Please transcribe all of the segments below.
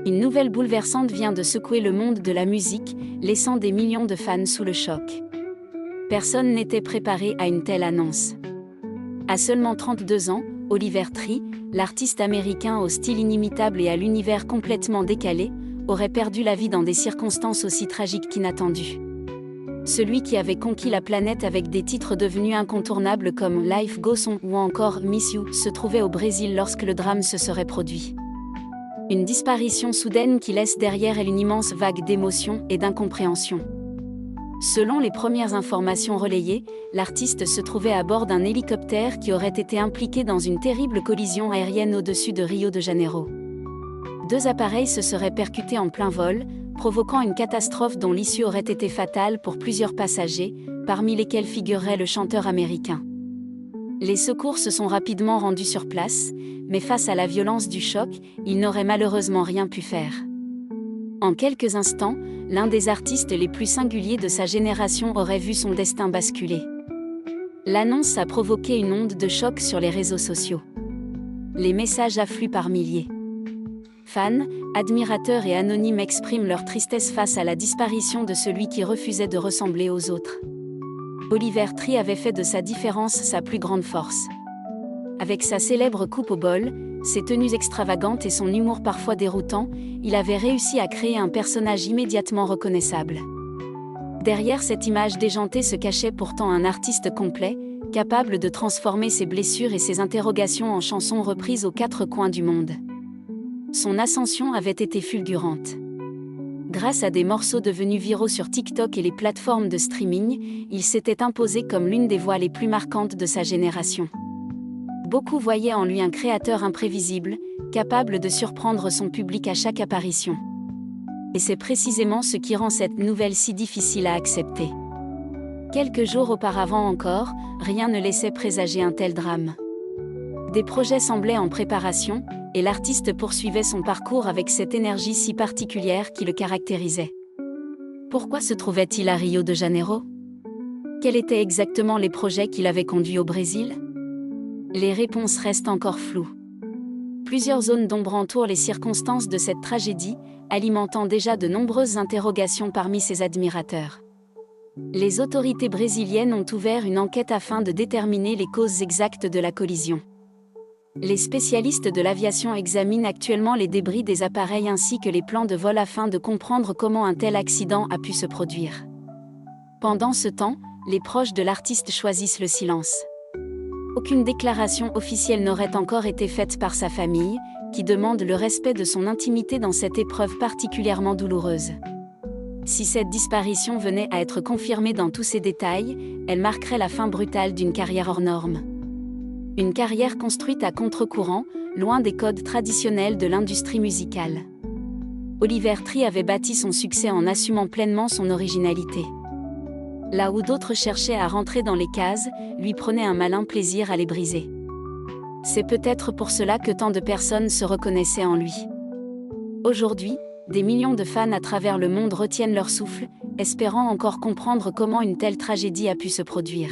Une nouvelle bouleversante vient de secouer le monde de la musique, laissant des millions de fans sous le choc. Personne n'était préparé à une telle annonce. À seulement 32 ans, Oliver Tree, l'artiste américain au style inimitable et à l'univers complètement décalé, aurait perdu la vie dans des circonstances aussi tragiques qu'inattendues. Celui qui avait conquis la planète avec des titres devenus incontournables comme Life Goes On ou encore Miss You se trouvait au Brésil lorsque le drame se serait produit. Une disparition soudaine qui laisse derrière elle une immense vague d'émotions et d'incompréhension. Selon les premières informations relayées, l'artiste se trouvait à bord d'un hélicoptère qui aurait été impliqué dans une terrible collision aérienne au-dessus de Rio de Janeiro. 2 appareils se seraient percutés en plein vol, provoquant une catastrophe dont l'issue aurait été fatale pour plusieurs passagers, parmi lesquels figurerait le chanteur américain. Les secours se sont rapidement rendus sur place, mais face à la violence du choc, ils n'auraient malheureusement rien pu faire. En quelques instants, l'un des artistes les plus singuliers de sa génération aurait vu son destin basculer. L'annonce a provoqué une onde de choc sur les réseaux sociaux. Les messages affluent par milliers. Fans, admirateurs et anonymes expriment leur tristesse face à la disparition de celui qui refusait de ressembler aux autres. Oliver Tree avait fait de sa différence sa plus grande force. Avec sa célèbre coupe au bol, ses tenues extravagantes et son humour parfois déroutant, il avait réussi à créer un personnage immédiatement reconnaissable. Derrière cette image déjantée se cachait pourtant un artiste complet, capable de transformer ses blessures et ses interrogations en chansons reprises aux 4 coins du monde. Son ascension avait été fulgurante. Grâce à des morceaux devenus viraux sur TikTok et les plateformes de streaming, il s'était imposé comme l'une des voix les plus marquantes de sa génération. Beaucoup voyaient en lui un créateur imprévisible, capable de surprendre son public à chaque apparition. Et c'est précisément ce qui rend cette nouvelle si difficile à accepter. Quelques jours auparavant encore, rien ne laissait présager un tel drame. Des projets semblaient en préparation, et l'artiste poursuivait son parcours avec cette énergie si particulière qui le caractérisait. Pourquoi se trouvait-il à Rio de Janeiro? Quels étaient exactement les projets qui l'avaient conduit au Brésil? Les réponses restent encore floues. Plusieurs zones d'ombre entourent les circonstances de cette tragédie, alimentant déjà de nombreuses interrogations parmi ses admirateurs. Les autorités brésiliennes ont ouvert une enquête afin de déterminer les causes exactes de la collision. Les spécialistes de l'aviation examinent actuellement les débris des appareils ainsi que les plans de vol afin de comprendre comment un tel accident a pu se produire. Pendant ce temps, les proches de l'artiste choisissent le silence. Aucune déclaration officielle n'aurait encore été faite par sa famille, qui demande le respect de son intimité dans cette épreuve particulièrement douloureuse. Si cette disparition venait à être confirmée dans tous ses détails, elle marquerait la fin brutale d'une carrière hors norme. Une carrière construite à contre-courant, loin des codes traditionnels de l'industrie musicale. Oliver Tree avait bâti son succès en assumant pleinement son originalité. Là où d'autres cherchaient à rentrer dans les cases, lui prenait un malin plaisir à les briser. C'est peut-être pour cela que tant de personnes se reconnaissaient en lui. Aujourd'hui, des millions de fans à travers le monde retiennent leur souffle, espérant encore comprendre comment une telle tragédie a pu se produire.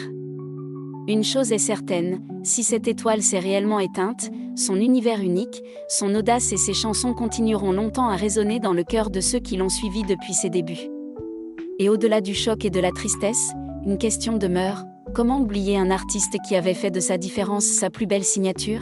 Une chose est certaine, si cette étoile s'est réellement éteinte, son univers unique, son audace et ses chansons continueront longtemps à résonner dans le cœur de ceux qui l'ont suivi depuis ses débuts. Et au-delà du choc et de la tristesse, une question demeure: comment oublier un artiste qui avait fait de sa différence sa plus belle signature ?